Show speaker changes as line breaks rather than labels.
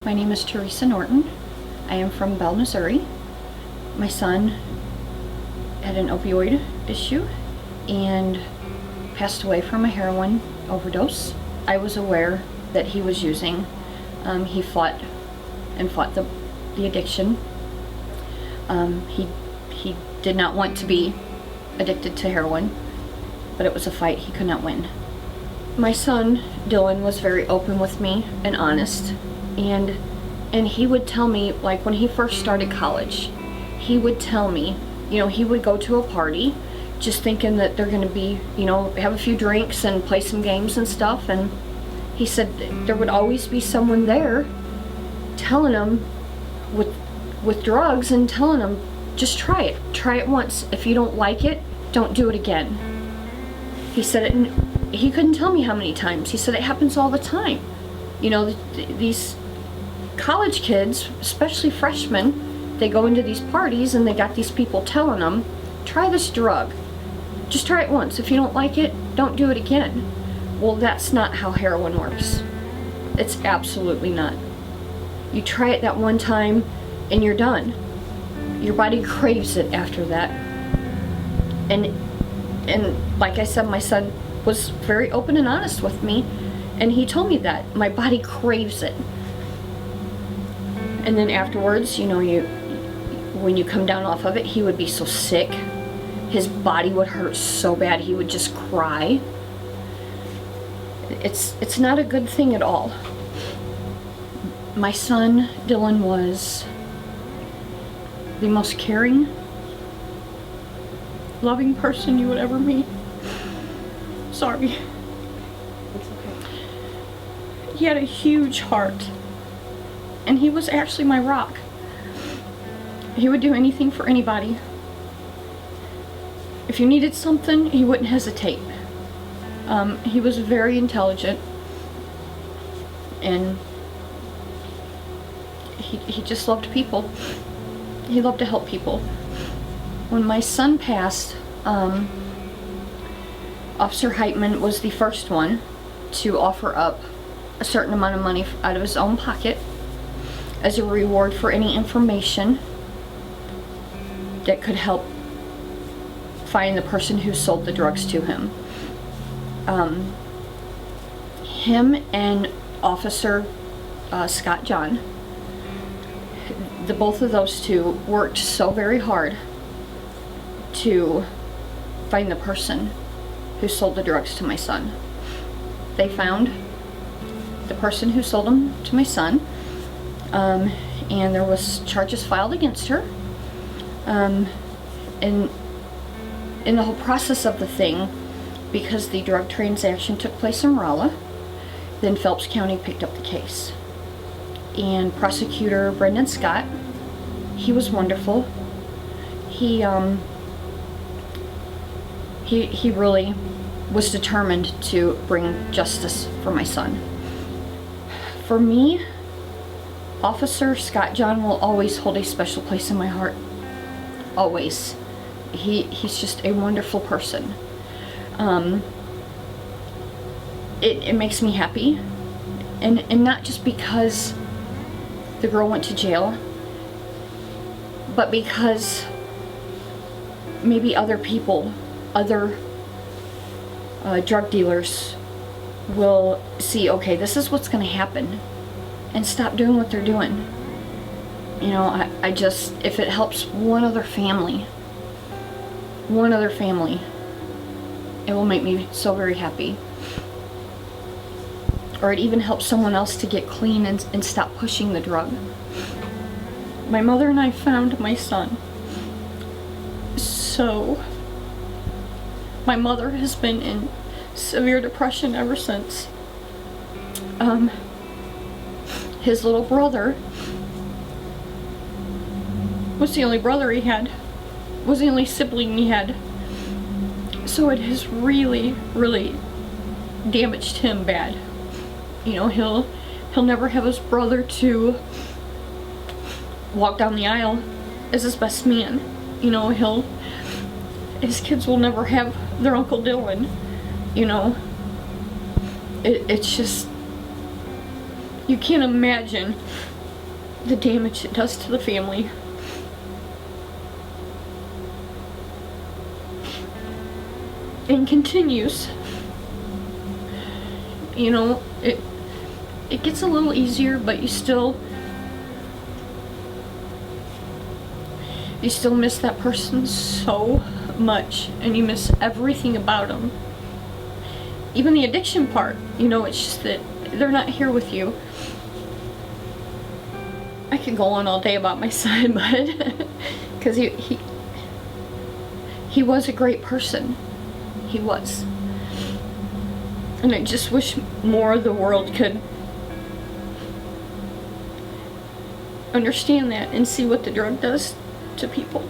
My name is Teresa Norton. I am from Bell, Missouri. My son had an opioid issue and passed away from a heroin overdose. I was aware that he was using. He fought the addiction. He did not want to be addicted to heroin, but it was a fight he could not win. My son, Dillon, was very open with me and honest, and he would tell me, like when he first started college, he would tell me, he would go to a party just thinking that they're going to be, have a few drinks and play some games and stuff, and he said there would always be someone there telling him with drugs and telling him, just try it once. If you don't like it, don't do it again. He said it, and he couldn't tell me how many times. He said it happens all the time. These college kids, especially freshmen, they go into these parties and they got these people telling them, try this drug. Just try it once. If you don't like it, don't do it again. Well, that's not how heroin works. It's absolutely not. You try it that one time and you're done. Your body craves it after that. And like I said, my son was very open and honest with me, and he told me that my body craves it. And then afterwards, when you come down off of it, he would be so sick. His body would hurt so bad he would just cry. It's not a good thing at all. My son, Dillon, was the most caring, loving person you would ever meet. Sorry.
It's okay.
He had a huge heart, and he was actually my rock. He would do anything for anybody. If you needed something, he wouldn't hesitate. He was very intelligent, and he just loved people. He loved to help people. When my son passed, Officer Heitman was the first one to offer up a certain amount of money out of his own pocket as a reward for any information that could help find the person who sold the drugs to him. Him and Officer Scott John, the both of those two worked so very hard to find the person who sold the drugs to my son. They found the person who sold them to my son, and there was charges filed against her. And in the whole process of the thing, because the drug transaction took place in Rolla, then Phelps County picked up the case. And Prosecutor Brendan Scott, he was wonderful. He really was determined to bring justice for my son. For me, Officer Scott John will always hold a special place in my heart. Always. He's just a wonderful person. It makes me happy, and not just because the girl went to jail, but because maybe other people, other drug dealers will see, okay, this is what's going to happen, and stop doing what they're doing. I just, if it helps one other family, it will make me so very happy. Or it even helps someone else to get clean and stop pushing the drug. My mother and I found my son. So, my mother has been in severe depression ever since. His little brother was the only brother he had, was the only sibling he had. So it has really, really damaged him bad. He'll never have his brother to walk down the aisle as his best man. His kids will never have their Uncle Dillon. It's just, you can't imagine the damage it does to the family. And continues. You know, it gets a little easier, but you still miss that person so much, and you miss everything about them. Even the addiction part, you know, it's just that they're not here with you. I could go on all day about my son, but because he was a great person. He was. And I just wish more of the world could understand that and see what the drug does to people.